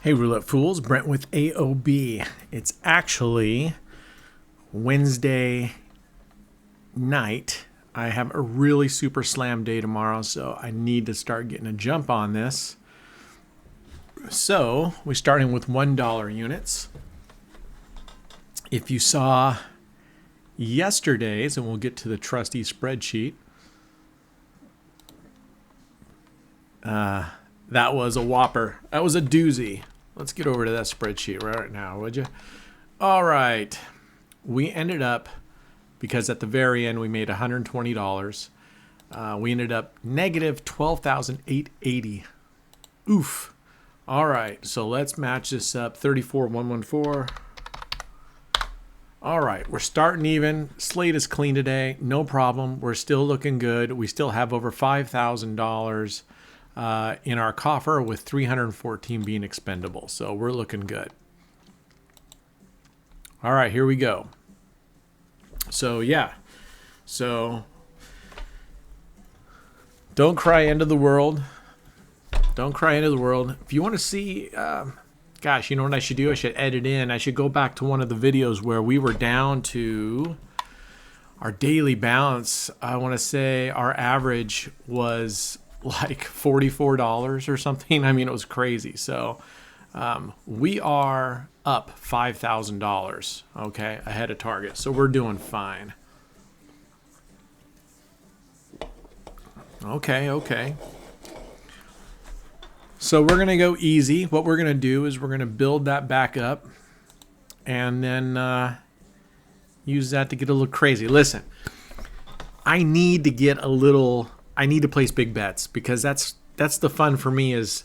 Hey, Roulette Fools, Brent with AOB. It's actually Wednesday night. I have a really super slam day tomorrow, so I need to start getting a jump on this. So we're starting with $1 units. If you saw yesterday's, and we'll get to the trusty spreadsheet, that was a whopper. That was a doozy. Let's get over to that spreadsheet right now, would you? All right. We ended up, because at the very end we made $120, we ended up negative $12,880. Oof. All right, so let's match this up. 34,114. All right, we're starting even. Slate is clean today. No problem. We're still looking good. We still have over $5,000 in our coffer, with 314 being expendable. So we're looking good. All right, here we go. So yeah, so don't cry into the world. Don't cry into the world. If you want to see, gosh, you know what I should do? I should edit in. I should go back to one of the videos where we were down to our daily balance. I want to say our average was like $44 or something. I mean, it was crazy. So we are up $5,000, okay, ahead of target. So we're doing fine. Okay. So we're going to go easy. What we're going to do is we're going to build that back up and then use that to get a little crazy. Listen, I need to place big bets, because that's the fun for me. Is,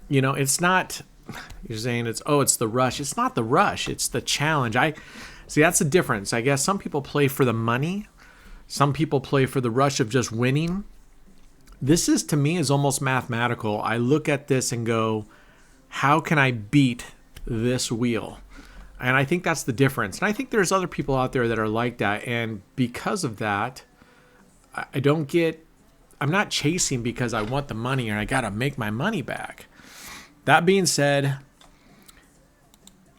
you know, it's not, you're saying it's the rush. It's not the rush. It's the challenge. See, that's the difference. I guess some people play for the money. Some people play for the rush of just winning. This is, to me, is almost mathematical. I look at this and go, how can I beat this wheel? And I think that's the difference. And I think there's other people out there that are like that. And because of that, I'm not chasing because I want the money or I got to make my money back. That being said,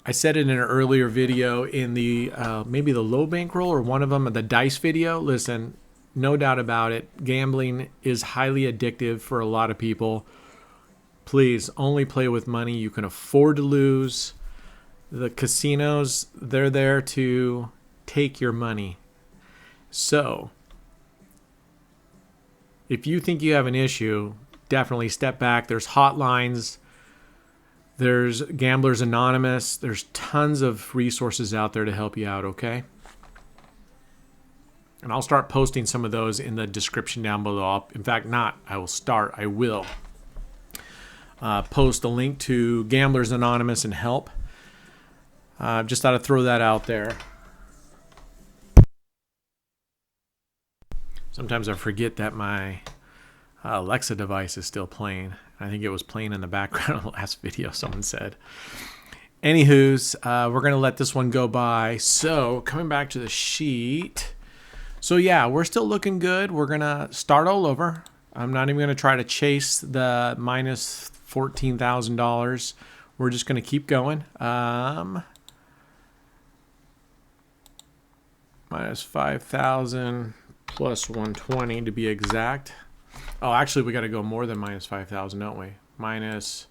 I said it in an earlier video in the maybe the low bankroll or one of them, the dice video. Listen, no doubt about it, gambling is highly addictive for a lot of people. Please only play with money you can afford to lose. The casinos, they're there to take your money. So if you think you have an issue, definitely step back. There's hotlines. There's Gamblers Anonymous. There's tons of resources out there to help you out, okay? And I'll start posting some of those in the description down below. I will post a link to Gamblers Anonymous and help. Just thought I'd throw that out there. Sometimes I forget that my Alexa device is still playing. I think it was playing in the background of the last video, someone said. Anywho's, we're going to let this one go by. So coming back to the sheet. So yeah, we're still looking good. We're going to start all over. I'm not even going to try to chase the minus $14,000. We're just going to keep going. Minus 5,000 plus 120 to be exact. Oh, actually, we got to go more than minus 5,000, don't we? Minus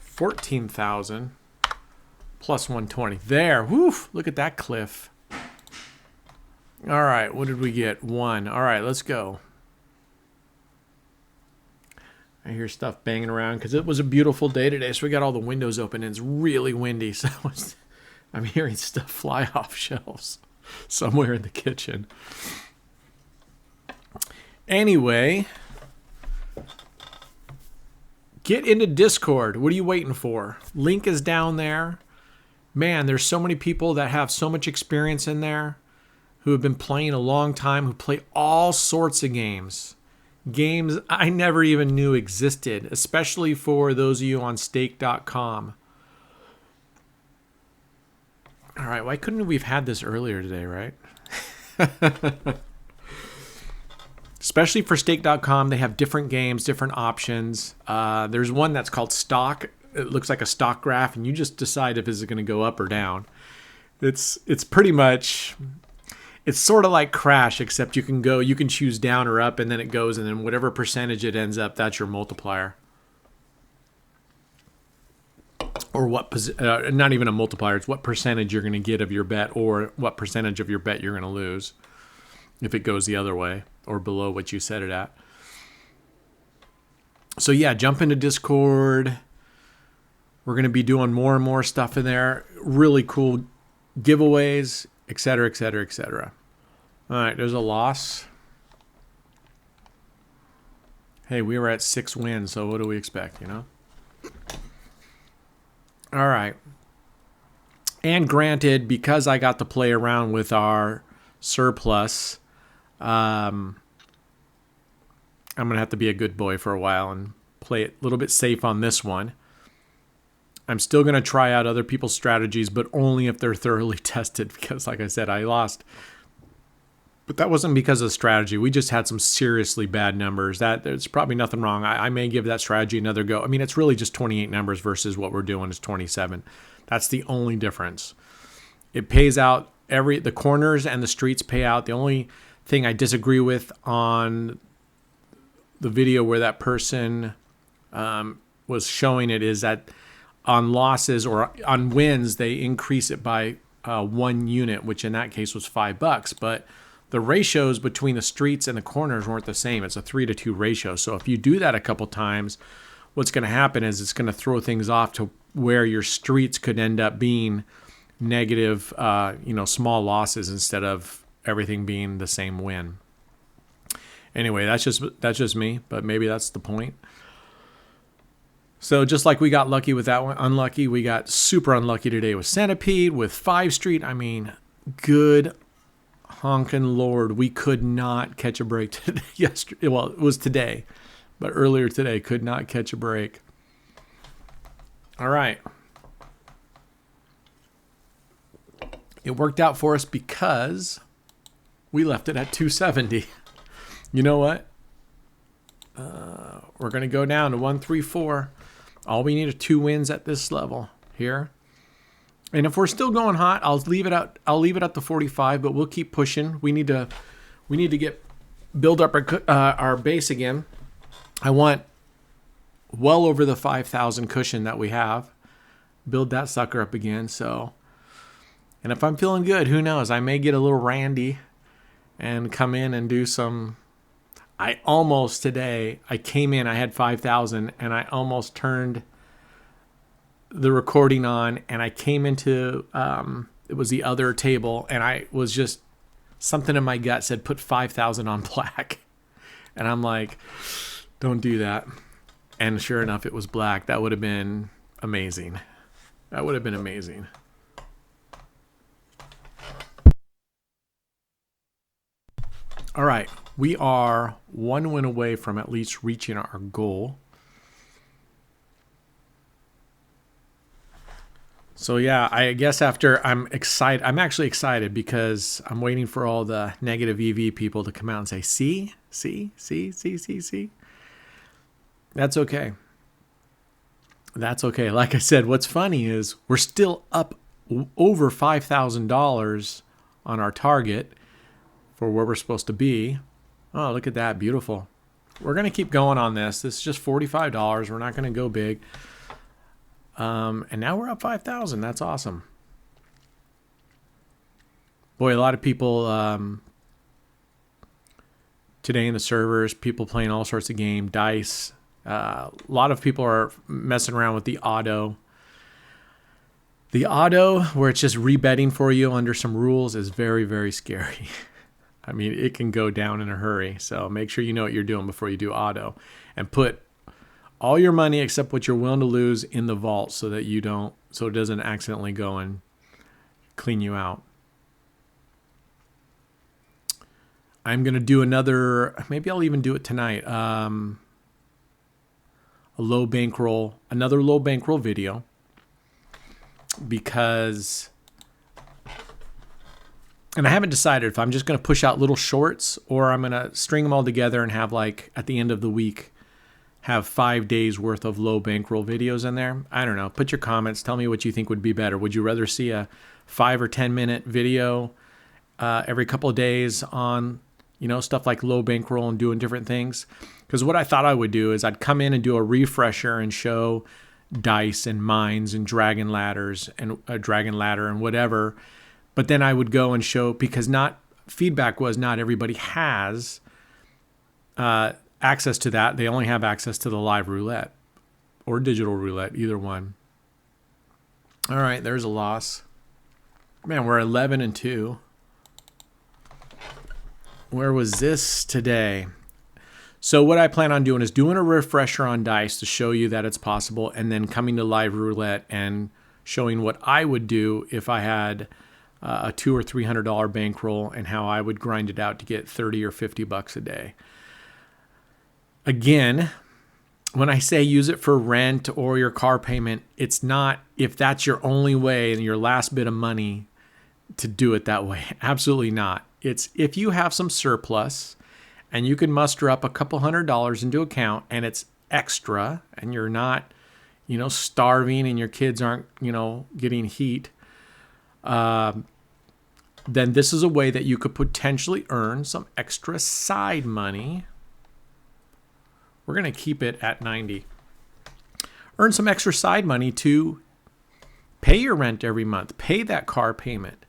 14,000 plus 120. There. Woof. Look at that cliff. All right. What did we get? 1. All right. Let's go. I hear stuff banging around because it was a beautiful day today. So we got all the windows open and it's really windy. So I'm hearing stuff fly off shelves somewhere in the kitchen. Anyway, get into Discord. What are you waiting for? Link is down there. Man, there's so many people that have so much experience in there, who have been playing a long time, who play all sorts of games. Games I never even knew existed, especially for those of you on stake.com. All right, why couldn't we have had this earlier today, right? Especially for stake.com, they have different games, different options. There's one that's called stock. it looks like a stock graph, and you just decide if it's going to go up or down. It's pretty much, it's sort of like Crash, except you can choose down or up, and then it goes, and then whatever percentage it ends up, that's your multiplier. Or not even a multiplier, it's what percentage you're going to get of your bet, or what percentage of your bet you're going to lose if it goes the other way or below what you set it at. So yeah, jump into Discord. We're going to be doing more and more stuff in there. Really cool giveaways, etc., etc., etc. All right, there's a loss. Hey, we were at 6 wins, so what do we expect, you know? All right. And granted, because I got to play around with our surplus, I'm going to have to be a good boy for a while and play it a little bit safe on this one. I'm still going to try out other people's strategies, but only if they're thoroughly tested, because like I said, I lost. But that wasn't because of strategy. We just had some seriously bad numbers. There's probably nothing wrong. I may give that strategy another go. I mean, it's really just 28 numbers versus what we're doing is 27. That's the only difference. It pays out the corners and the streets pay out. The only thing I disagree with on the video where that person was showing it is that on losses or on wins, they increase it by 1 unit, which in that case was $5. But the ratios between the streets and the corners weren't the same. It's a 3-to-2 ratio. So if you do that a couple times, what's going to happen is it's going to throw things off to where your streets could end up being negative, small losses instead of everything being the same win. Anyway, that's just me, but maybe that's the point. So just like we got lucky with that one, unlucky, we got super unlucky today with Centipede, with 5 Street. I mean, good honkin' Lord, we could not catch a break today. Yesterday, well, it was today, but earlier today, could not catch a break. All right. It worked out for us because we left it at 270. You know what? We're going to go down to 134. All we need are 2 wins at this level here. And if we're still going hot, I'll leave it at the 45, but we'll keep pushing. We need to build up our base again. I want well over the 5,000 cushion that we have. Build that sucker up again. So, and if I'm feeling good, who knows? I may get a little randy and come in and do some. I came in, I had 5,000, and I almost turned the recording on, and I came into, it was the other table, and I was just, something in my gut said, put 5,000 on black. And I'm like, don't do that. And sure enough, it was black. That would have been amazing. That would have been amazing. All right. We are 1 win away from at least reaching our goal. So yeah, I guess I'm actually excited because I'm waiting for all the negative EV people to come out and say, see. That's okay. That's okay. Like I said, what's funny is we're still up over $5,000 on our target for where we're supposed to be. Oh, look at that. Beautiful. We're going to keep going on this. This is just $45. We're not going to go big. And now we're up 5,000. That's awesome. Boy, a lot of people today in the servers, people playing all sorts of game, dice. A lot of people are messing around with the auto. The auto, where it's just rebetting for you under some rules, is very, very scary. I mean, it can go down in a hurry. So make sure you know what you're doing before you do auto. And put all your money except what you're willing to lose in the vault so that so it doesn't accidentally go and clean you out. I'm going to do maybe I'll even do it tonight. Another low bankroll video, because, and I haven't decided if I'm just going to push out little shorts or I'm going to string them all together and have, like, at the end of the week, have 5 days worth of low bankroll videos in there. I don't know. Put your comments. Tell me what you think would be better. Would you rather see a 5 or 10 minute video every couple of days on, stuff like low bankroll and doing different things? Because what I thought I would do is I'd come in and do a refresher and show dice and mines and dragon ladders and a dragon ladder and whatever. But then I would go and show, because feedback was not everybody has access to that. They only have access to the live roulette or digital roulette, either one. All right, there's a loss. Man, we're 11-2. Where was this today? So what I plan on doing is doing a refresher on dice to show you that it's possible, and then coming to live roulette and showing what I would do if I had a $200 or $300 bankroll and how I would grind it out to get 30 or 50 bucks a day. Again, when I say use it for rent or your car payment, it's not if that's your only way and your last bit of money to do it that way. Absolutely not. It's if you have some surplus and you can muster up a couple $100 into account and it's extra and you're not, starving and your kids aren't, getting heat, then this is a way that you could potentially earn some extra side money. We're going to keep it at 90. Earn some extra side money to pay your rent every month, pay that car payment.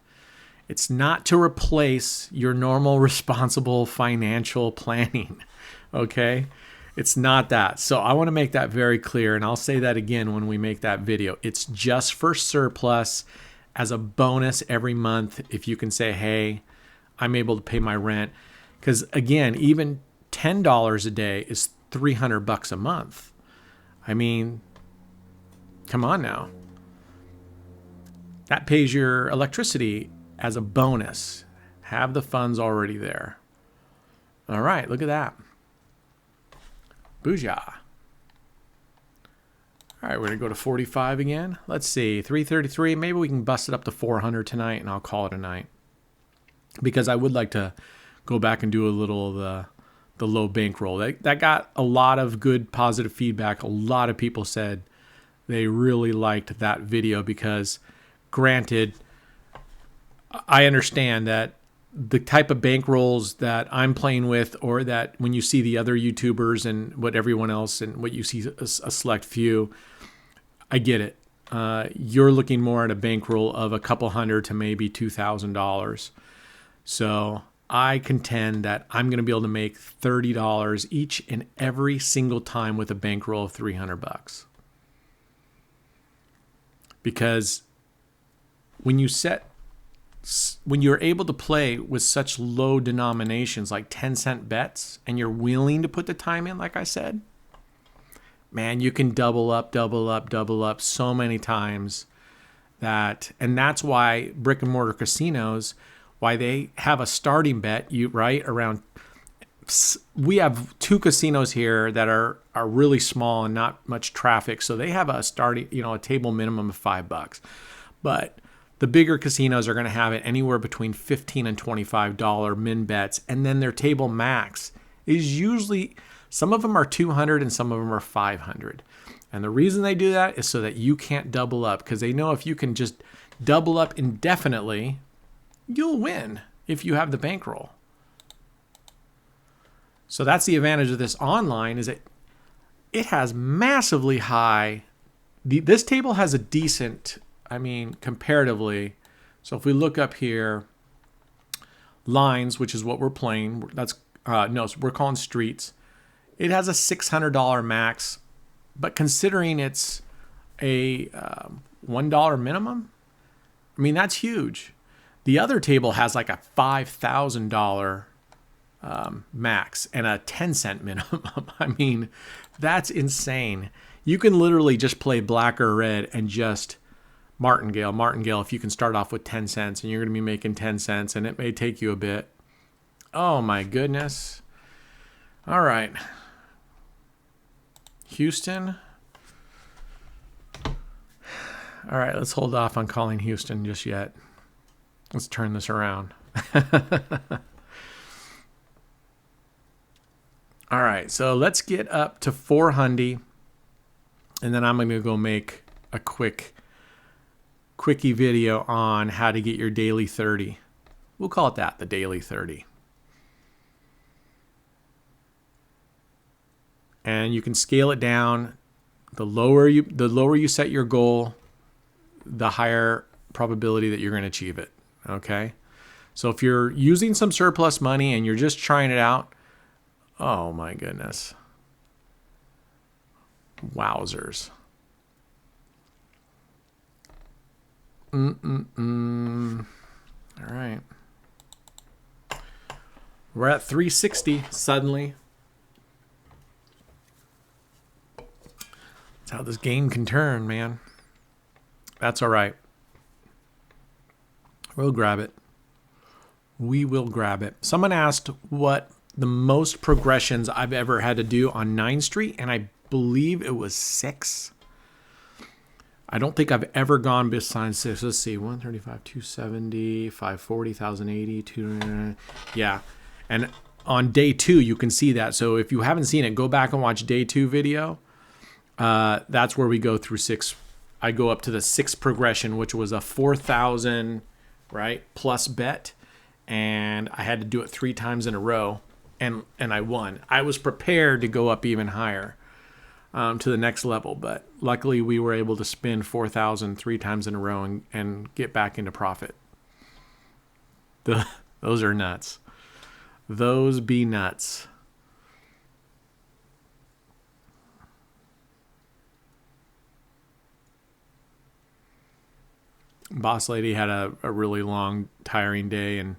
It's not to replace your normal responsible financial planning, okay? It's not that. So I want to make that very clear, and I'll say that again when we make that video. It's just for surplus as a bonus every month if you can say, hey, I'm able to pay my rent. Because again, even $10 a day is $300 a month. I mean, come on now. That pays your electricity as a bonus. Have the funds already there. All right, look at that. Booyah. All right, we're going to go to 45 again. Let's see, 333. Maybe we can bust it up to 400 tonight, and I'll call it a night. Because I would like to go back and do a little of the low bankroll. That got a lot of good positive feedback. A lot of people said they really liked that video because, granted, I understand that the type of bankrolls that I'm playing with, or that when you see the other YouTubers and what everyone else and what you see a select few, I get it. You're looking more at a bankroll of a couple $100 to maybe $2,000. So I contend that I'm going to be able to make $30 each and every single time with a bankroll of $300. Because when you're able to play with such low denominations like 10-cent bets and you're willing to put the time in, like I said, man, you can double up so many times and that's why brick and mortar casinos, why they have a starting bet, around. We have 2 casinos here that are really small and not much traffic, so they have a starting, a table minimum of $5. But the bigger casinos are going to have it anywhere between $15 and $25 min bets, and then their table max is usually, some of them are 200 and some of them are 500. And the reason they do that is so that you can't double up, because they know if you can just double up indefinitely, you'll win if you have the bankroll. So that's the advantage of this online, is that it has massively high. This table has a decent, comparatively. So if we look up here, lines, which is what we're playing, so we're calling streets. It has a $600 max, but considering it's a $1 minimum, that's huge. The other table has like a $5,000 max and a 10-cent minimum. That's insane. You can literally just play black or red and just Martingale, if you can start off with 10 cents and you're going to be making 10 cents and it may take you a bit. Oh my goodness. All right. Houston. All right, let's hold off on calling Houston just yet. Let's turn this around. All right, so let's get up to 400, and then I'm going to go make a quickie video on how to get your daily 30. We'll call it that, the daily 30. And you can scale it down. The lower you set your goal, the higher probability that you're going to achieve it. Okay? So if you're using some surplus money and you're just trying it out, oh my goodness. Wowzers. All right. We're at 360 suddenly. That's how this game can turn, man. That's all right. We'll grab it. We will grab it. Someone asked what the most progressions I've ever had to do on 9th Street, and I believe it was 6. I don't think I've ever gone besides 6. Let's see, 135, 270, 540, 1080, 200. Yeah. And on day 2, you can see that. So if you haven't seen it, go back and watch day 2 video. That's where we go through 6. I go up to the 6th progression, which was a 4,000, right, plus bet. And I had to do it 3 times in a row, and I won. I was prepared to go up even higher to the next level, but luckily we were able to spin 4,000 3 times in a row and get back into profit. Those are nuts. Those be nuts. Boss lady had a really long, tiring day, and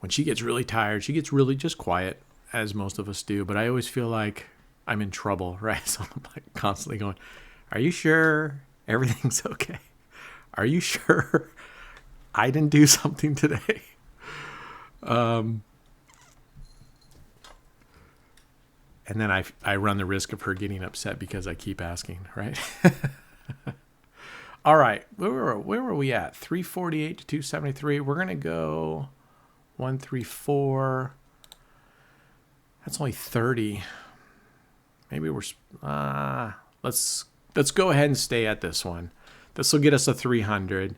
when she gets really tired, she gets really just quiet, as most of us do. But I always feel like I'm in trouble, right? So I'm like constantly going, are you sure everything's okay? Are you sure I didn't do something today? And then I run the risk of her getting upset because I keep asking, right? All right, where were we at? 348 to 273. We're going to go 134. That's only 30. Maybe we're let's go ahead and stay at this one. This will get us a 300.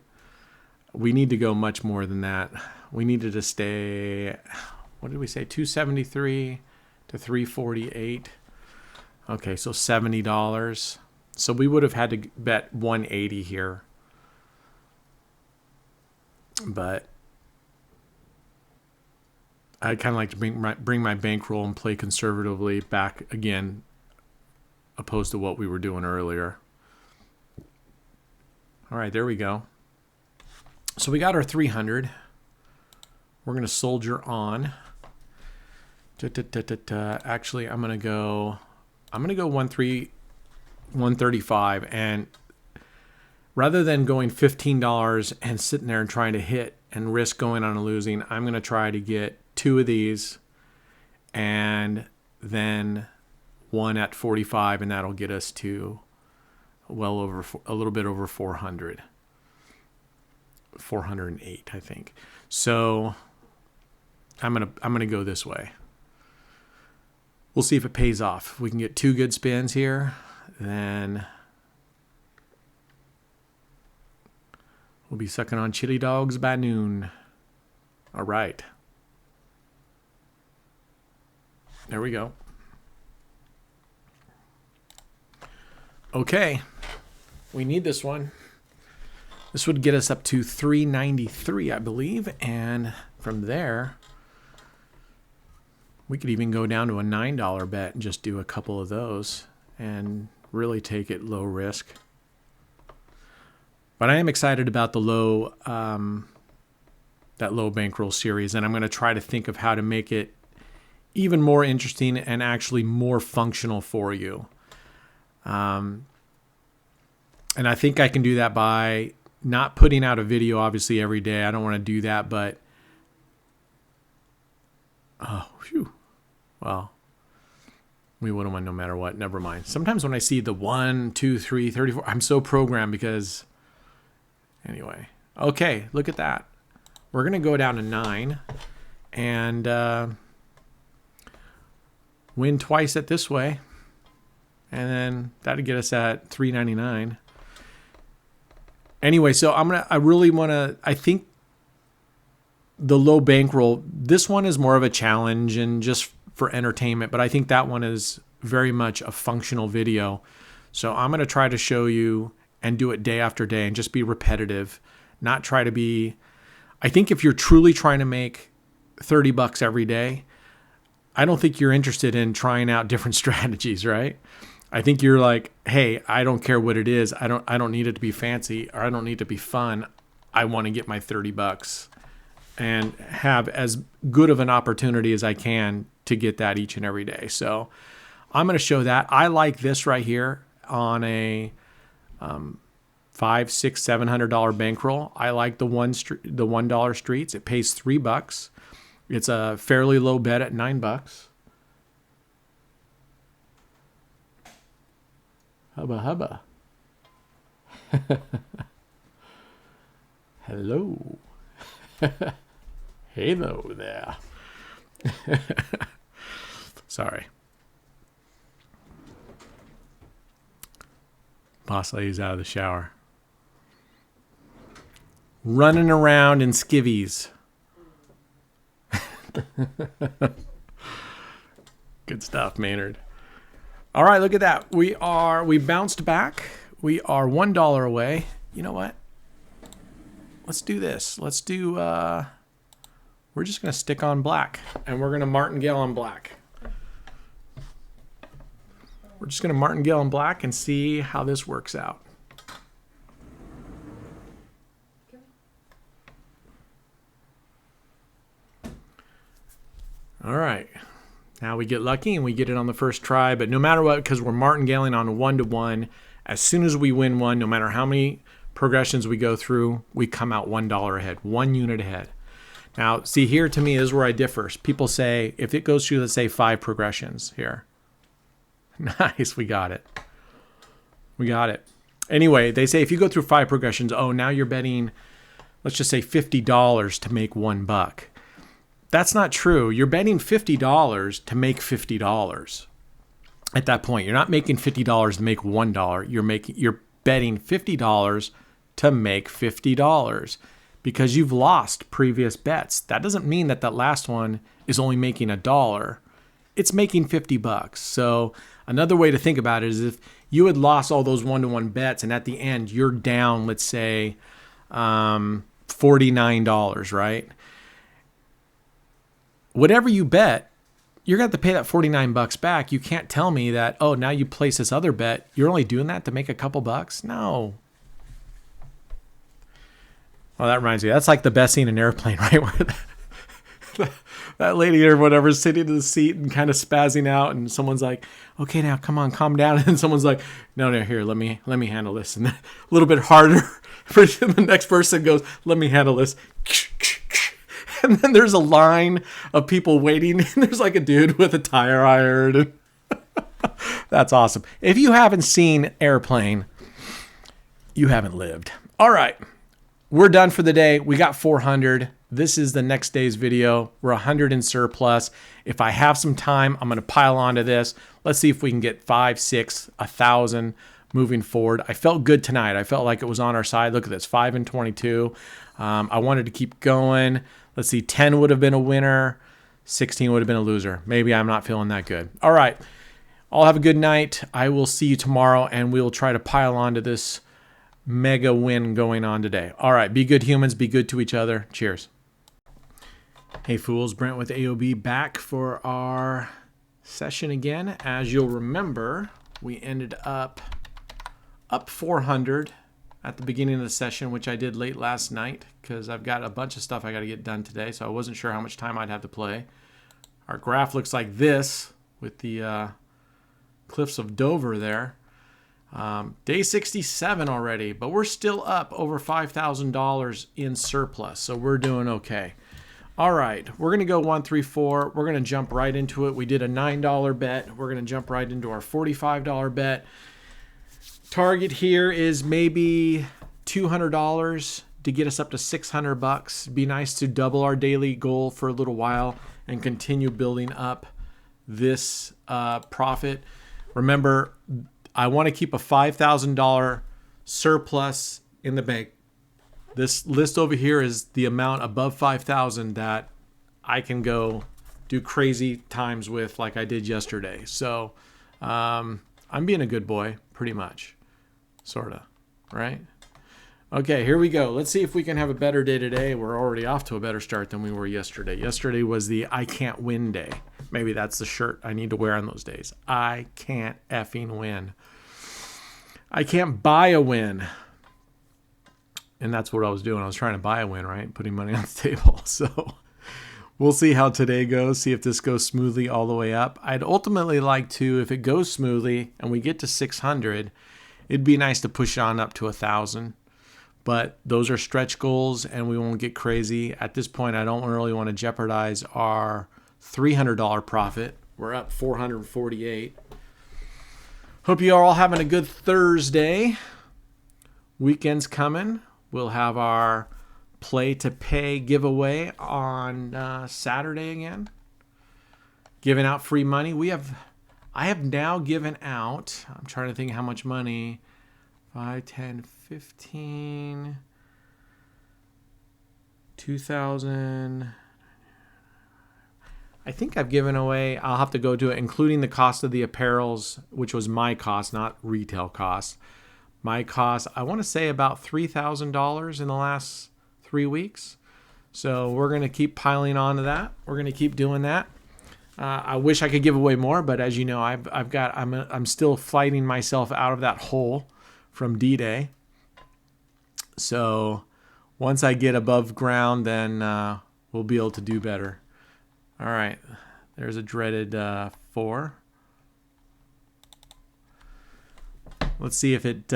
We need to go much more than that. We needed to stay, what did we say? 273 to 348. Okay, so $70. So we would have had to bet 180 here. But I kind of like to bring my bankroll and play conservatively back again, opposed to what we were doing earlier. All right, there we go. So we got our 300. We're going to soldier on. Actually, I'm going to go 135, and rather than going $15 and sitting there and trying to hit and risk going on and losing, I'm going to try to get 2 of these and then one at 45, and that'll get us to well over a little bit over 400. 408, I think. So I'm going to go this way. We'll see if it pays off. If we can get 2 good spins here, then we'll be sucking on chili dogs by noon. All right. There we go. Okay. We need this one. This would get us up to 393, I believe. And from there, we could even go down to a $9 bet and just do a couple of those and really take it low risk. But I am excited about the low, that low bankroll series, and I'm going to try to think of how to make it even more interesting and actually more functional for you. And I think I can do that by not putting out a video, obviously, every day. I don't want to do that, but oh, phew. Well, we would have won no matter what. Never mind. Sometimes when I see the 1, 2, 3, 34, I'm so programmed because anyway. Okay, look at that. We're going to go down to 9, and win twice at this way. And then that'd get us at $3.99. Anyway, so I think the low bankroll, this one is more of a challenge and just for entertainment, but I think that one is very much a functional video. So I'm going to try to show you and do it day after day and just be repetitive, not try to be, I think if you're truly trying to make $30 every day, I don't think you're interested in trying out different strategies, right? I think you're like, hey, I don't care what it is. I don't need it to be fancy, or I don't need it to be fun. I want to get my $30 and have as good of an opportunity as I can to get that each and every day. So I'm going to show that. I like this right here on a $500, $600, $700 bankroll. I like the $1 streets. It pays $3. It's a fairly low bet at $9. Hubba hubba. Hello. Hello there. Sorry. Boss lady's out of the shower. Running around in skivvies. Good stuff, Maynard. All right, look at that. We bounced back. We are $1 away. You know what? Let's do this. Let's do, we're just going to stick on black, and we're going to martingale on black. We're just going to martingale on black and see how this works out. All right. Now we get lucky and we get it on the first try, but no matter what, because we're martingaling on a 1-to-1, as soon as we win one, no matter how many progressions we go through, we come out $1 ahead, 1 unit ahead. Now, see here to me is where I differ. People say, if it goes through, let's say 5 progressions here. Nice, we got it. We got it. Anyway, they say if you go through 5 progressions, oh, now you're betting, let's just say $50 to make $1. That's not true. You're betting $50 to make $50. At that point, you're not making $50 to make $1. You're betting $50 to make $50 because you've lost previous bets. That doesn't mean that last one is only making $1. It's making $50. So another way to think about it is if you had lost all those 1-to-1 bets and at the end you're down, let's say $49, right? Whatever you bet, you're going to have to pay that $49 back. You can't tell me that, oh, now you place this other bet. You're only doing that to make a couple bucks? No. Well, that reminds me. That's like the best scene in Airplane, right? Where that lady or whatever is sitting in the seat and kind of spazzing out, and someone's like, okay, now come on, calm down. And someone's like, no, here, let me handle this. And then a little bit harder. The next person goes, let me handle this. And then there's a line of people waiting, and there's like a dude with a tire iron. That's awesome. If you haven't seen Airplane, you haven't lived. All right, we're done for the day. We got 400. This is the next day's video. We're 100 in surplus. If I have some time, I'm going to pile onto this. Let's see if we can get 5, 6, 1,000 moving forward. I felt good tonight. I felt like it was on our side. Look at this, 5 and 22. I wanted to keep going. Let's see, 10 would have been a winner. 16 would have been a loser. Maybe I'm not feeling that good. All right. All have a good night. I will see you tomorrow, and we'll try to pile on to this mega win going on today. All right. Be good humans. Be good to each other. Cheers. Hey, fools. Brent with AOB back for our session again. As you'll remember, we ended up 400 at the beginning of the session, which I did late last night because I've got a bunch of stuff I got to get done today, so I wasn't sure how much time I'd have to play. Our graph looks like this with the Cliffs of Dover there. Day 67 already, but we're still up over $5,000 in surplus, so we're doing okay. All right, we're going to go 1, 3, 4. We're going to jump right into it. We did a $9 bet. We're going to jump right into our $45 bet. Target here is maybe $200 to get us up to $600. Be nice to double our daily goal for a little while and continue building up this profit. Remember, I want to keep a $5,000 surplus in the bank. This list over here is the amount above 5,000 that I can go do crazy times with, like I did yesterday. So I'm being a good boy, pretty much, sort of, right? Okay, here we go. Let's see if we can have a better day today. We're already off to a better start than we were yesterday. Yesterday was the I can't win day. Maybe that's the shirt I need to wear on those days. I can't effing win. I can't buy a win. And that's what I was doing. I was trying to buy a win, right? Putting money on the table. So we'll see how today goes. See if this goes smoothly all the way up. I'd ultimately like to, if it goes smoothly and we get to 600, it'd be nice to push on up to 1,000. But those are stretch goals and we won't get crazy. At this point, I don't really want to jeopardize our $300 profit. We're up 448. Hope you are all having a good Thursday. Weekend's coming. We'll have our play to pay giveaway on Saturday again. Giving out free money. I have now given out, I'm trying to think how much money, 5, 10, 15, 2,000. I think I've given away, I'll have to go to it, including the cost of the apparels, which was my cost, not retail cost. My cost, I want to say about $3,000 in the last 3 weeks. So we're going to keep piling on to that. We're going to keep doing that. I wish I could give away more, but as you know, I'm still fighting myself out of that hole from D-Day. So once I get above ground, then we'll be able to do better. All right, there's a dreaded 4. Let's see if it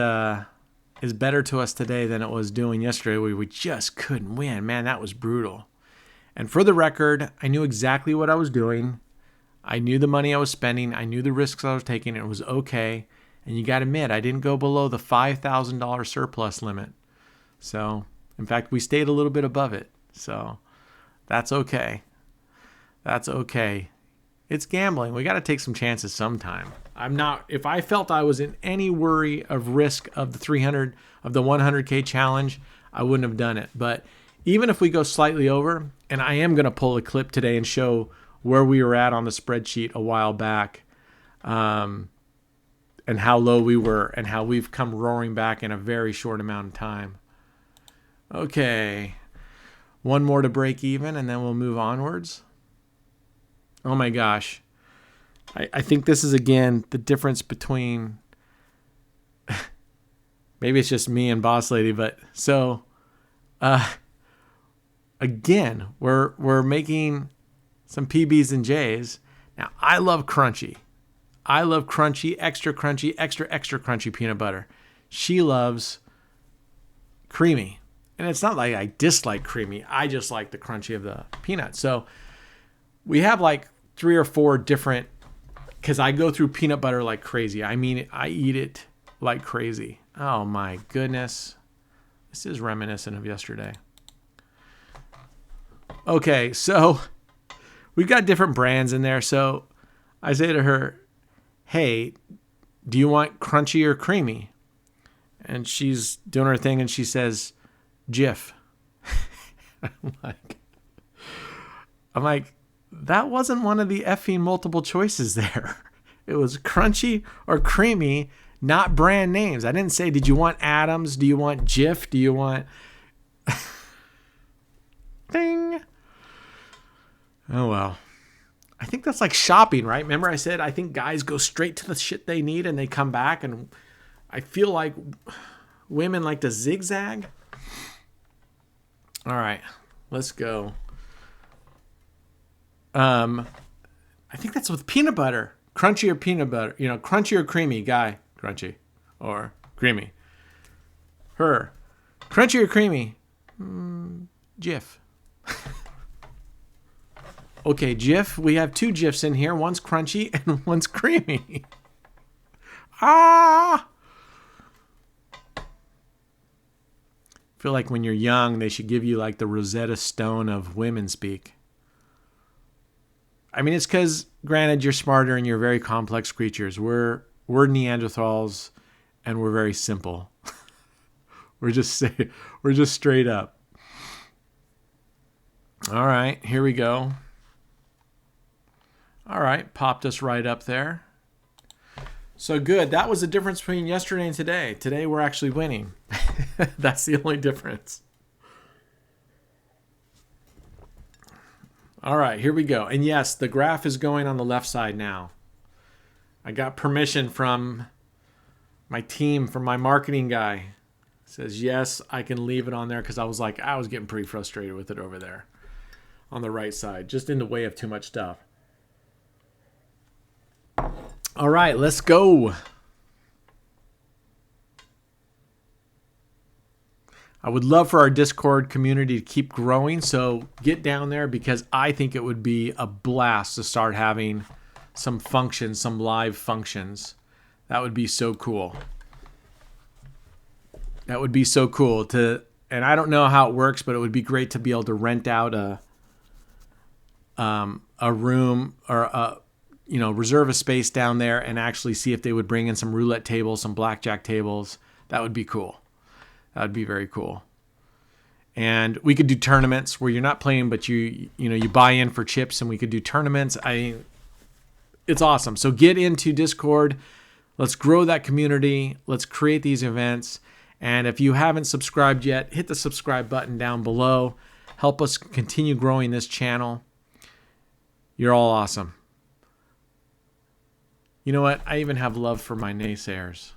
is better to us today than it was doing yesterday, where we just couldn't win. Man, that was brutal. And for the record, I knew exactly what I was doing. I knew the money I was spending. I knew the risks I was taking. It was okay. And you got to admit, I didn't go below the $5,000 surplus limit. So, in fact, we stayed a little bit above it. So, that's okay. That's okay. It's gambling. We got to take some chances sometime. If I felt I was in any worry of risk of the 100K challenge, I wouldn't have done it. But even if we go slightly over, and I am going to pull a clip today and show where we were at on the spreadsheet a while back, and how low we were and how we've come roaring back in a very short amount of time. Okay. One more to break even, and then we'll move onwards. Oh my gosh. I think this is, again, the difference between, maybe it's just me and Boss Lady, but so, again, we're making some PBs and Js. Now, I love crunchy. I love crunchy, extra crunchy peanut butter. She loves creamy. And it's not like I dislike creamy. I just like the crunchy of the peanut. So we have like 3 or 4 different, because I go through peanut butter like crazy. I mean, I eat it like crazy. Oh my goodness. This is reminiscent of yesterday. Okay, so we've got different brands in there. So I say to her, hey, do you want crunchy or creamy? And she's doing her thing and she says, Jif. I'm like, that wasn't one of the effing multiple choices there. It was crunchy or creamy, not brand names. I didn't say, did you want Adams? Do you want Jif? Do you want... Ding. Oh, well. I think that's like shopping, right? Remember I said I think guys go straight to the shit they need and they come back, and I feel like women like to zigzag. All right, let's go. I think that's with peanut butter. Crunchy or peanut butter. You know, crunchy or creamy. Guy, crunchy or creamy. Her, crunchy or creamy. Jif. Okay, Jif. We have 2 Jifs in here. One's crunchy and one's creamy. I feel like when you're young, they should give you like the Rosetta Stone of women speak. I mean, it's because, granted, you're smarter and you're very complex creatures. We're Neanderthals, and we're very simple. we're just straight up. All right, here we go. All right, popped us right up there. So good. That was the difference between yesterday and today. Today we're actually winning. That's the only difference. All right, here we go. And yes, the graph is going on the left side now. I got permission from my team, from my marketing guy. It says, yes, I can leave it on there because I was getting pretty frustrated with it over there on the right side, just in the way of too much stuff. All right, let's go. I would love for our Discord community to keep growing, so get down there because I think it would be a blast to start having some functions, some live functions. That would be so cool. That would be so cool and I don't know how it works, but it would be great to be able to rent out a room or reserve a space down there and actually see if they would bring in some roulette tables, some blackjack tables. That would be cool. That would be very cool. And we could do tournaments where you're not playing, but you buy in for chips, and we could do tournaments. It's awesome. So get into Discord. Let's grow that community. Let's create these events. And if you haven't subscribed yet, hit the subscribe button down below. Help us continue growing this channel. You're all awesome. You know what? I even have love for my naysayers.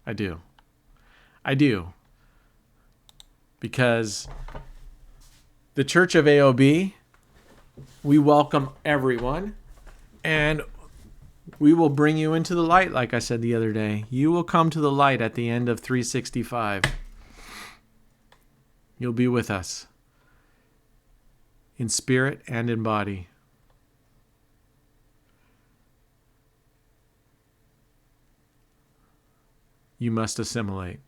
I do. Because the Church of AOB, we welcome everyone, and we will bring you into the light, like I said the other day. You will come to the light at the end of 365. You'll be with us in spirit and in body. You must assimilate.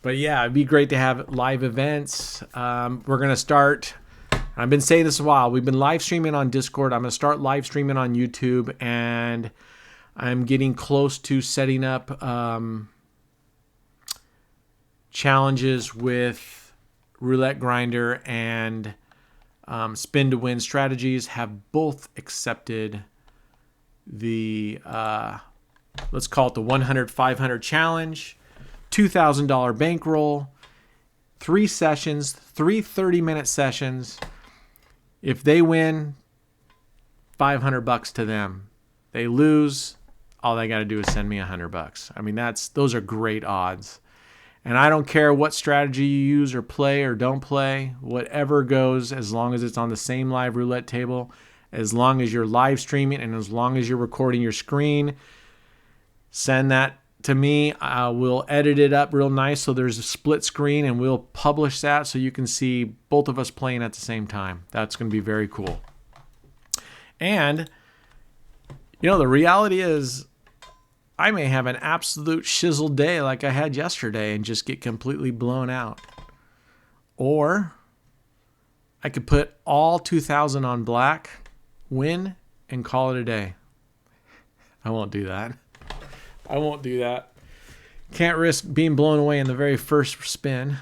But yeah, it'd be great to have live events. We're going to start, I've been saying this a while, we've been live streaming on Discord. I'm going to start live streaming on YouTube, and I'm getting close to setting up challenges with Roulette Grinder and Spin to Win Strategies. Have both accepted the let's call it the 100-500 challenge, $2,000 bankroll, 3 sessions, 3 30-minute sessions. If they win, $500 to them. They lose, all they got to do is send me $100. I mean, those are great odds. And I don't care what strategy you use or play or don't play, whatever goes, as long as it's on the same live roulette table, as long as you're live streaming and as long as you're recording your screen, send that to me. We'll edit it up real nice so there's a split screen, and we'll publish that so you can see both of us playing at the same time. That's going to be very cool. And, the reality is I may have an absolute shizzle day like I had yesterday and just get completely blown out. Or I could put all 2,000 on black, win, and call it a day. I won't do that. Can't risk being blown away in the very first spin.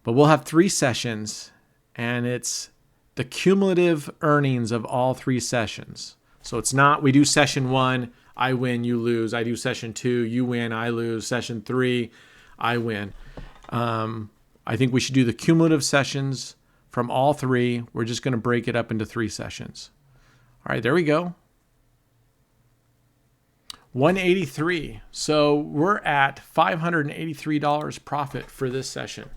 But we'll have 3 sessions, and it's the cumulative earnings of all 3 sessions. So it's not, we do session 1, I win, you lose. I do session 2, you win, I lose. Session 3, I win. I think we should do the cumulative sessions from all 3. We're just going to break it up into 3 sessions. All right, there we go. 183. So we're at $583 profit for this session.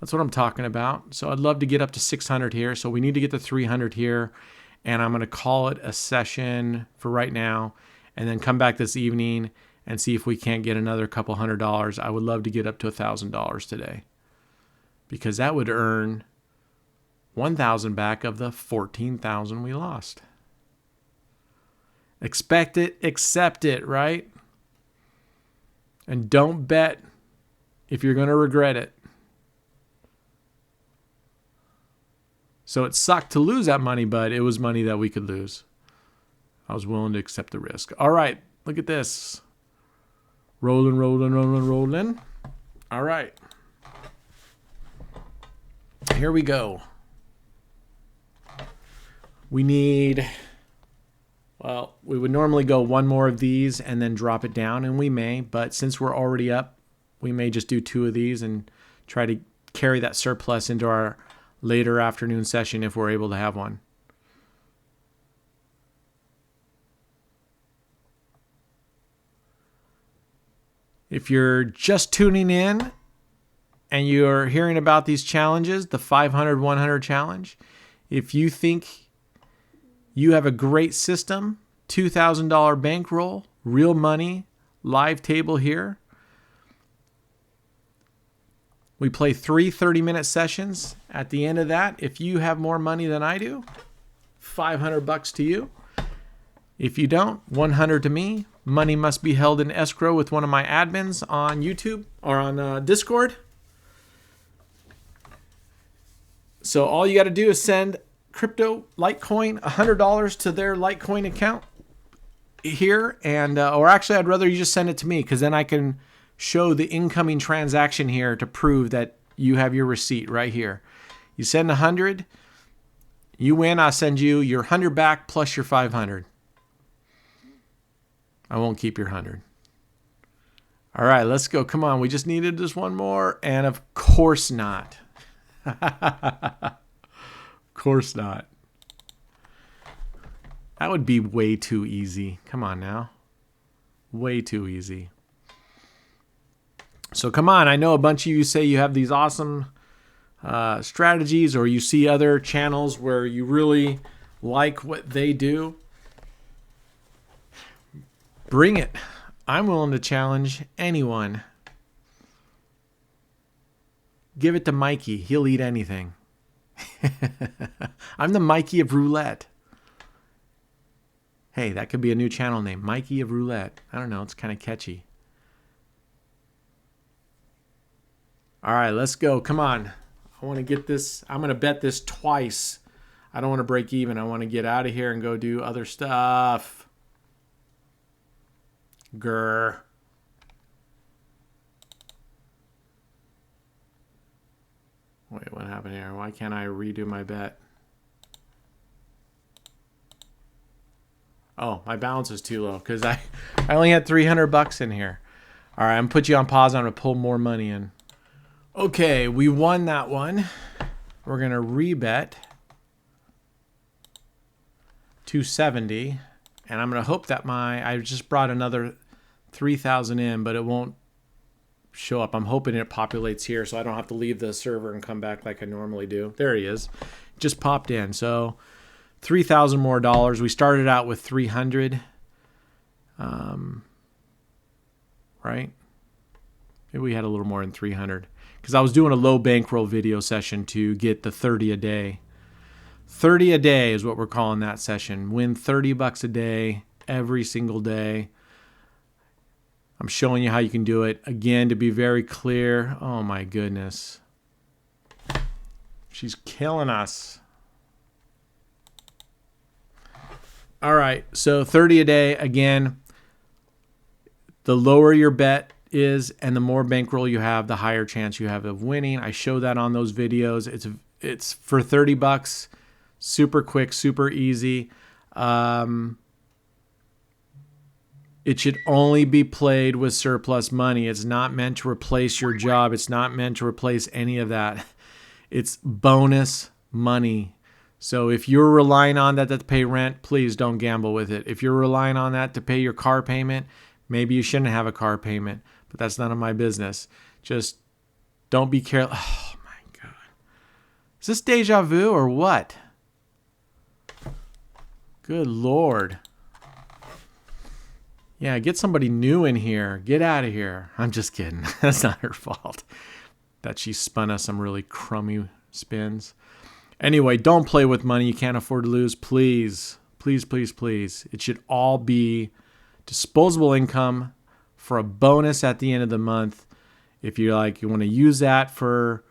That's what I'm talking about. So I'd love to get up to 600 here. So we need to get to 300 here. And I'm going to call it a session for right now, and then come back this evening and see if we can't get another couple $100. I would love to get up to $1,000 today, because that would earn 1,000 back of the 14,000 we lost. Expect it, accept it, right? And don't bet if you're going to regret it. So it sucked to lose that money, but it was money that we could lose. I was willing to accept the risk. All right, look at this. Rolling, rolling, rolling, rolling. All right. Here we go. We need, well, we would normally go one more of these and then drop it down, and we may, but since we're already up, we may just do 2 of these and try to carry that surplus into our later afternoon session if we're able to have one. If you're just tuning in and you're hearing about these challenges, the 500-100 challenge, if you think you have a great system, $2,000 bankroll, real money, live table here. We play 3 30-minute sessions. At the end of that, if you have more money than I do, $500 to you. If you don't, $100 to me. Money must be held in escrow with one of my admins on YouTube or on Discord. So all you got to do is send crypto Litecoin $100 to their Litecoin account here, and or actually I'd rather you just send it to me, because then I can show the incoming transaction here to prove that you have your receipt right here. You send 100, you win, I'll send you your 100 back plus your 500. I won't keep your 100. All right, let's go. Come on, we just needed just one more, and of course not. Of course not. That would be way too easy. Come on now. Way too easy. So come on. I know a bunch of you say you have these awesome strategies, or you see other channels where you really like what they do. Bring it. I'm willing to challenge anyone. Give it to Mikey. He'll eat anything. I'm the Mikey of roulette. Hey, that could be a new channel name. Mikey of roulette. I don't know. It's kind of catchy. All right, let's go. Come on. I want to get this. I'm going to bet this twice. I don't want to break even. I want to get out of here and go do other stuff. Grr. Wait, what happened here? Why can't I redo my bet? Oh, my balance is too low because I only had $300 in here. All right, I'm going to put you on pause. I'm going to pull more money in. Okay, we won that one. We're going to rebet 270. And I'm going to hope that I just brought another 3,000 in, but it won't show up. I'm hoping it populates here so I don't have to leave the server and come back like I normally do. There he is. Just popped in. So $3,000 more dollars. We started out with 300. Right? Maybe we had a little more than 300 because I was doing a low bankroll video session to get the 30 a day. 30 a day is what we're calling that session. Win $30 a day every single day. I'm showing you how you can do it. Again, to be very clear. Oh my goodness. She's killing us. All right, so 30 a day. Again, the lower your bet is and the more bankroll you have, the higher chance you have of winning. I show that on those videos. It's for $30. Super quick, super easy. It should only be played with surplus money. It's not meant to replace your job. It's not meant to replace any of that. It's bonus money. So if you're relying on that to pay rent, please don't gamble with it. If you're relying on that to pay your car payment, maybe you shouldn't have a car payment, but that's none of my business. Just don't be careless. Oh my God. Is this deja vu or what? Good Lord. Yeah, get somebody new in here. Get out of here. I'm just kidding. That's not her fault that she spun us some really crummy spins. Anyway, don't play with money you can't afford to lose. Please, please, please, please. It should all be disposable income for a bonus at the end of the month. If you're like, you want to use that for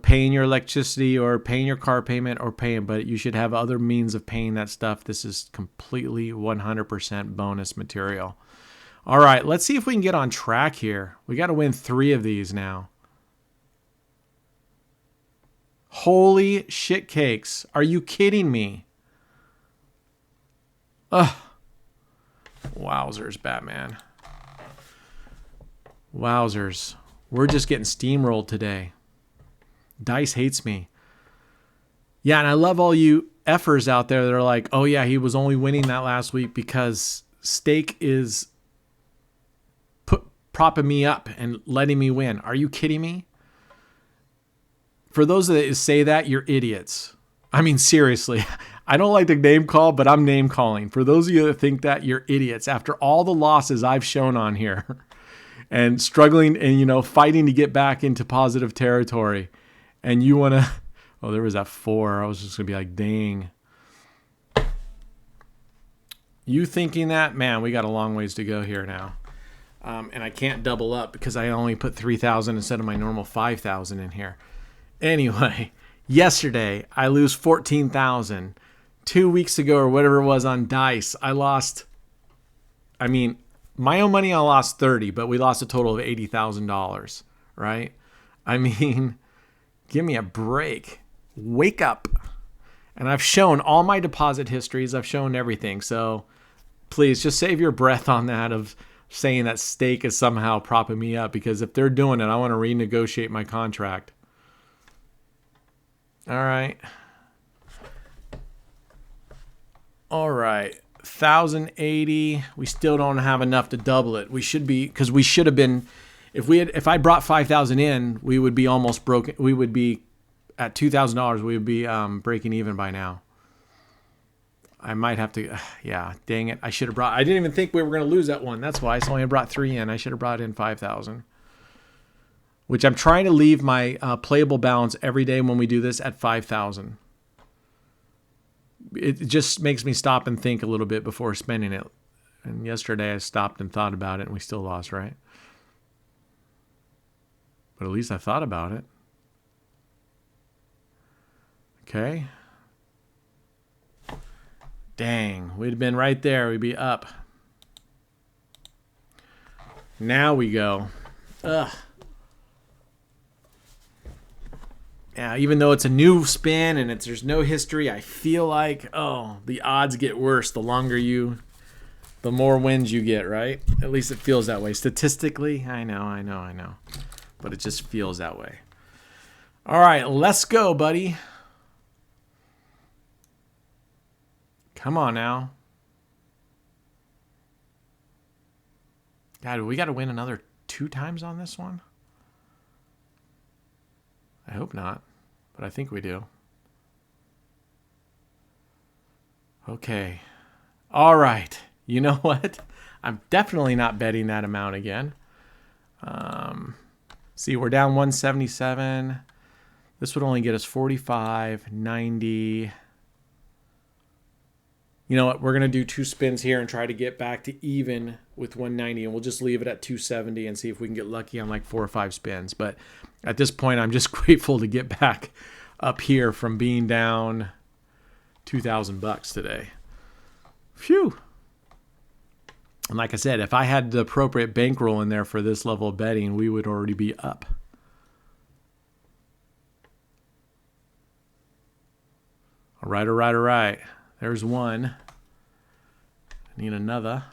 paying your electricity or paying your car payment or paying, but you should have other means of paying that stuff. This is completely 100% bonus material. All right, let's see if we can get on track here. We got to win 3 of these now. Holy shit cakes. Are you kidding me? Ugh. Wowzers, Batman. Wowzers. We're just getting steamrolled today. Dice hates me. Yeah, and I love all you effers out there that are like, oh yeah, he was only winning that last week because Stake is propping me up and letting me win. Are you kidding me? For those that say that, you're idiots. I mean, seriously. I don't like to name call, but I'm name calling. For those of you that think that, you're idiots. After all the losses I've shown on here and struggling and, fighting to get back into positive territory, and you want to, oh, there was that 4. I was just going to be like, dang. You thinking that? Man, we got a long ways to go here now. And I can't double up because I only put 3,000 instead of my normal 5,000 in here. Anyway, yesterday I lose 14,000. 2 weeks ago or whatever it was on dice, I lost, my own money I lost 30, but we lost a total of $80,000, right? Give me a break. Wake up. And I've shown all my deposit histories. I've shown everything. So please just save your breath on that of saying that Stake is somehow propping me up, because if they're doing it, I want to renegotiate my contract. All right. 1,080. We still don't have enough to double it. We should be, because we should have been, if I brought 5,000 in, we would be almost broken. We would be at $2,000. We would be breaking even by now. I might have to, yeah, dang it. I should have brought, I didn't even think we were going to lose that one. That's why. So I only brought 3 in. I should have brought in 5,000. Which I'm trying to leave my playable balance every day when we do this at 5,000. It just makes me stop and think a little bit before spending it. And yesterday I stopped and thought about it and we still lost, right? But at least I thought about it. Okay. Dang, we'd have been right there. We'd be up. Now we go. Ugh. Yeah, even though it's a new spin and there's no history, I feel like, the odds get worse the more wins you get, right? At least it feels that way. Statistically, I know. But it just feels that way. All right, let's go, buddy. Come on now. God, we got to win another 2 times on this one? I hope not, but I think we do. Okay. All right. You know what? I'm definitely not betting that amount again. See, we're down 177. This would only get us 45, 90. You know what? We're going to do 2 spins here and try to get back to even with 190, and we'll just leave it at 270 and see if we can get lucky on like 4 or 5 spins. But at this point, I'm just grateful to get back up here from being down $2,000 today. Phew. And like I said, if I had the appropriate bankroll in there for this level of betting, we would already be up. All right. There's one. I need another.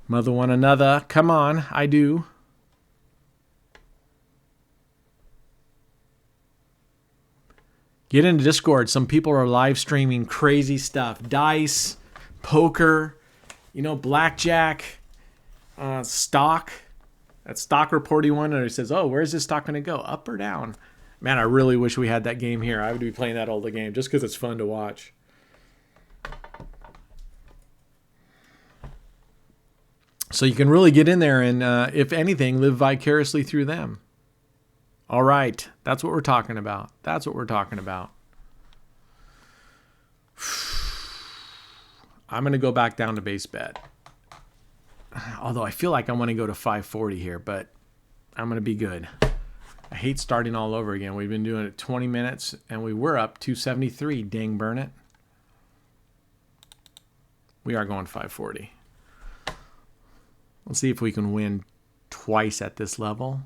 Mother want another. Come on, I do. Get into Discord. Some people are live streaming crazy stuff. Dice, poker, blackjack, stock. That stock reporting one, and it says, where's this stock going to go? Up or down? Man, I really wish we had that game here. I would be playing that all the game just because it's fun to watch. So you can really get in there and, if anything, live vicariously through them. All right. That's what we're talking about. I'm going to go back down to base bet. Although I feel like I want to go to 540 here, but I'm going to be good. I hate starting all over again. We've been doing it 20 minutes and we were up 273. Dang, burn it. We are going 540. Let's see if we can win twice at this level.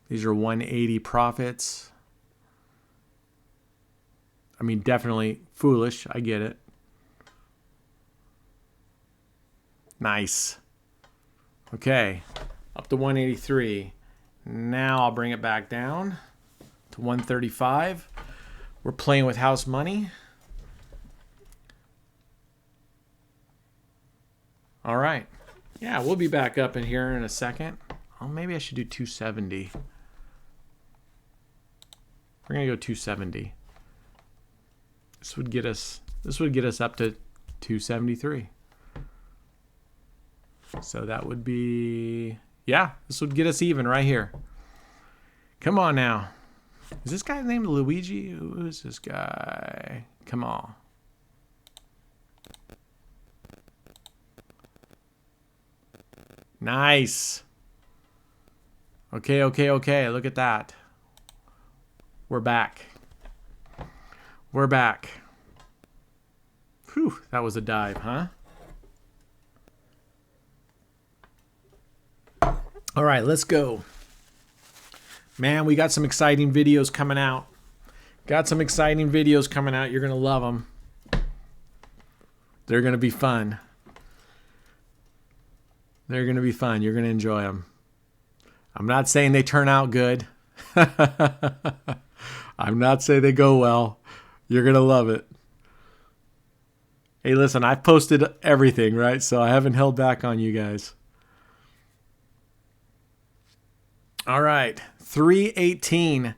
These are 180 profits. I mean, definitely foolish. I get it. Nice. Okay. Up to 183. Now I'll bring it back down to 135. We're playing with house money. All right. Yeah, we'll be back up in here in a second. Oh, maybe I should do 270. We're going to go 270. This would get us up to 273. So that would be, yeah, this would get us even right here. Come on now. Is this guy named Luigi? Who is this guy? Come on. Nice. Okay. Look at that. We're back. We're back. Whew, that was a dive, huh? All right, let's go. Man, we got some exciting videos coming out. You're going to love them. They're going to be fun. You're going to enjoy them. I'm not saying they turn out good. I'm not saying they go well. You're going to love it. Hey, listen, I've posted everything, right? So I haven't held back on you guys. All right, 318.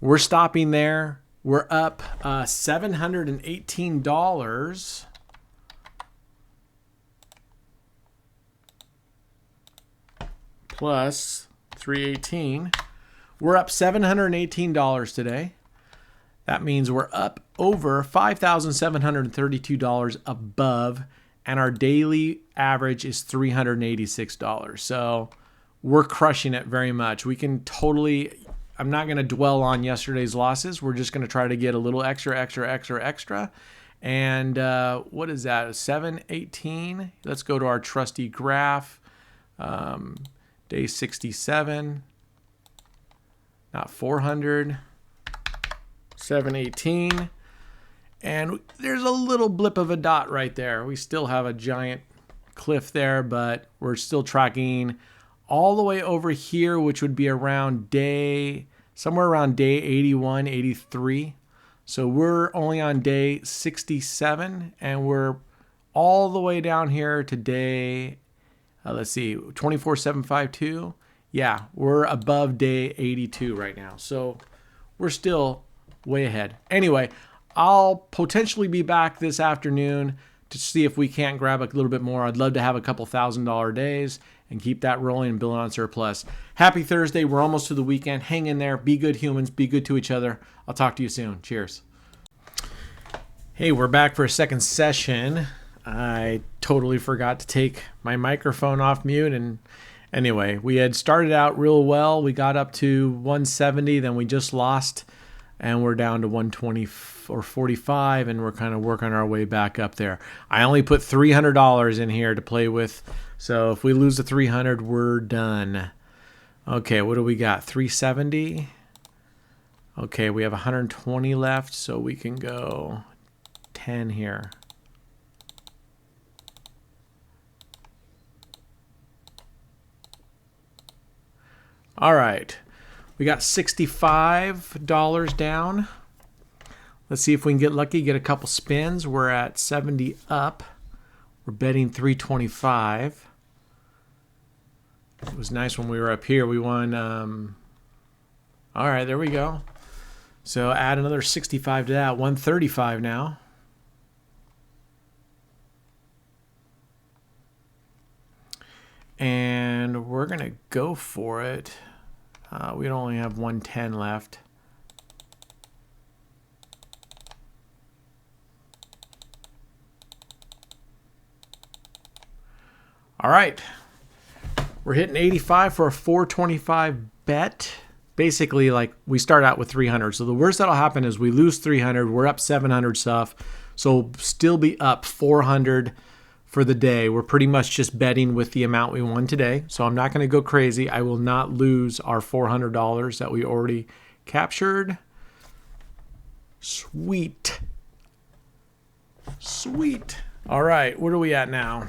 We're stopping there. We're up $718. Plus 318. We're up $718 today. That means we're up over $5,732 above, and our daily average is $386. So we're crushing it very much. We can totally, I'm not going to dwell on yesterday's losses. We're just going to try to get a little extra. And what is that? 718. Let's go to our trusty graph. Day 67. Not 400. 718. And there's a little blip of a dot right there. We still have a giant cliff there, but we're still tracking all the way over here, which would be around somewhere around day 81, 83. So we're only on day 67, and we're all the way down here to day, let's see, 24752. Yeah, we're above day 82 right now. So we're still way ahead. Anyway, I'll potentially be back this afternoon to see if we can't grab a little bit more. I'd love to have a couple $1,000 days and keep that rolling and building on surplus. Happy Thursday. We're almost to the weekend. Hang in there. Be good humans. Be good to each other. I'll talk to you soon. Cheers. Hey, we're back for a second session. I totally forgot to take my microphone off mute. And anyway, we had started out real well. We got up to 170. Then we just lost. And we're down to 120 or 45, and we're kind of working our way back up there. I only put $300 in here to play with, so if we lose the 300, we're done. Okay, what do we got? 370. Okay, we have 120 left, so we can go 10 here. All right. We got $65 down. Let's see if we can get lucky, get a couple spins. We're at 70 up. We're betting 325. It was nice when we were up here. We won. All right, there we go. So add another 65 to that. 135 now. And we're going to go for it. We only have 110 left. All right. We're hitting 85 for a 425 bet. Basically, like, we start out with 300. So the worst that'll happen is we lose 300. We're up 700 stuff. So we'll still be up 400 for the day. We're pretty much just betting with the amount we won today. So I'm not going to go crazy. I will not lose our $400 that we already captured. Sweet. Sweet. All right, what are we at now?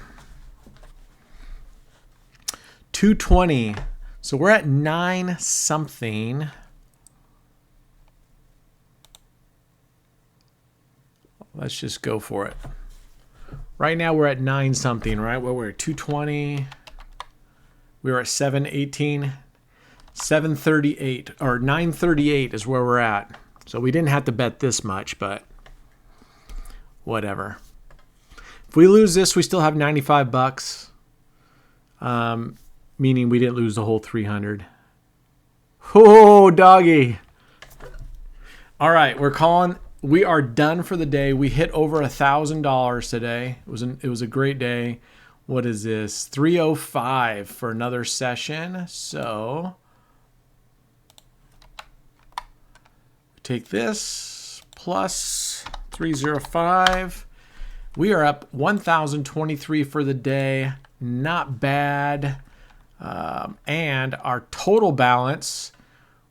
220. So we're at 9 something. Let's just go for it. Right now we're at 9 something, right? Well, we're at 220. We were at 718. 738 or 938 is where we're at. So we didn't have to bet this much, but whatever. If we lose this, we still have 95 bucks. Meaning we didn't lose the whole 300. Oh, doggy. All right, we're calling. We are done for the day. We hit over $1,000 today. It was a great day. What is this? 305 for another session. So take this plus 305. We are up 1,023 for the day. Not bad. And our total balance,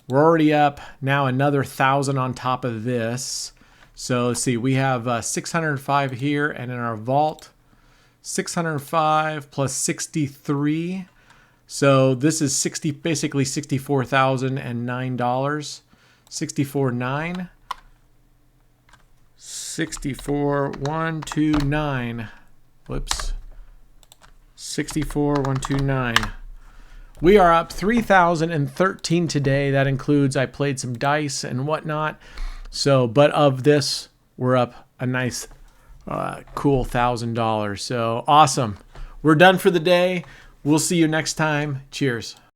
we're already up now another 1,000 on top of this. So let's see, we have 605 here, and in our vault, 605 plus 63. So this is basically $64,009. 64,900. 64,129. Whoops. 64,129. We are up 3,013 today. That includes I played some dice and whatnot. So, but of this, we're up a nice, cool $1,000. So awesome. We're done for the day. We'll see you next time. Cheers.